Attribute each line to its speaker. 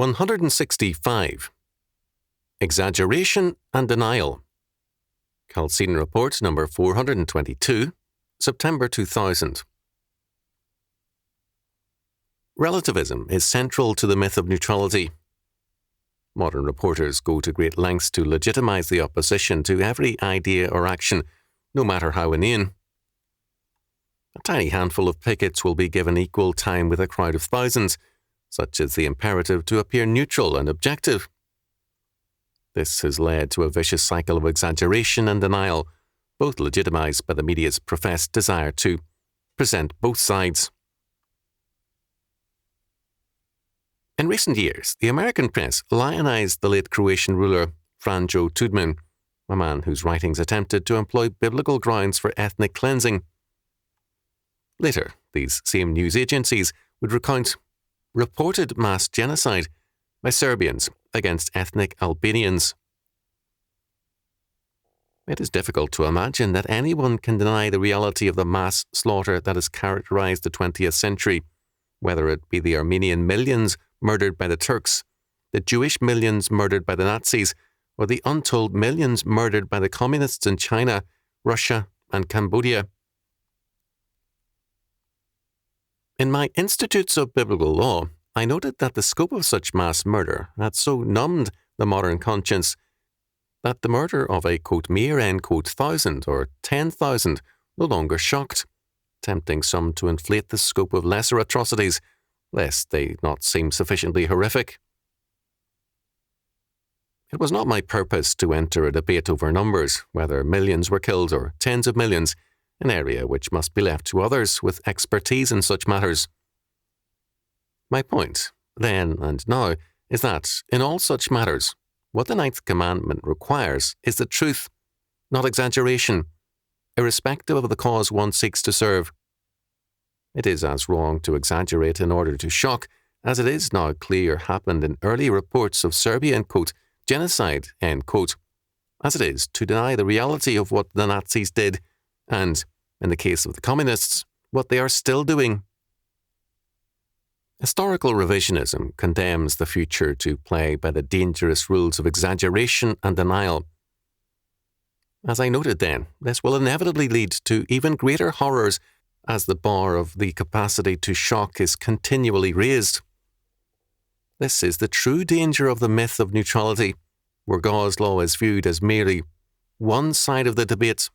Speaker 1: 165. Exaggeration and Denial. Chalcedon Report number 422, September 2000. Relativism is central to the myth of neutrality. Modern reporters go to great lengths to legitimize the opposition to every idea or action, no matter how inane. A tiny handful of pickets will be given equal time with a crowd of thousands, such is the imperative to appear neutral and objective. This has led to a vicious cycle of exaggeration and denial, both legitimized by the media's professed desire to present both sides. In recent years, the American press lionized the late Croatian ruler Franjo Tudman, a man whose writings attempted to employ biblical grounds for ethnic cleansing. Later, these same news agencies would recount reported mass genocide by Serbians against ethnic Albanians. It is difficult to imagine that anyone can deny the reality of the mass slaughter that has characterized the 20th century, whether it be the Armenian millions murdered by the Turks, the Jewish millions murdered by the Nazis, or the untold millions murdered by the communists in China, Russia, and Cambodia. In my Institutes of Biblical Law, I noted that the scope of such mass murder had so numbed the modern conscience that the murder of a, quote, mere, end quote, 1,000 or 10,000 no longer shocked, tempting some to inflate the scope of lesser atrocities, lest they not seem sufficiently horrific. It was not my purpose to enter a debate over numbers, whether millions were killed or tens of millions, an area which must be left to others with expertise in such matters. My point, then and now, is that, in all such matters, what the Ninth Commandment requires is the truth, not exaggeration, irrespective of the cause one seeks to serve. It is as wrong to exaggerate in order to shock as it is now clear happened in early reports of Serbian, quote, genocide, end quote, as it is to deny the reality of what the Nazis did and, in the case of the communists, what they are still doing. Historical revisionism condemns the future to play by the dangerous rules of exaggeration and denial. As I noted then, this will inevitably lead to even greater horrors as the bar of the capacity to shock is continually raised. This is the true danger of the myth of neutrality, where God's law is viewed as merely one side of the debate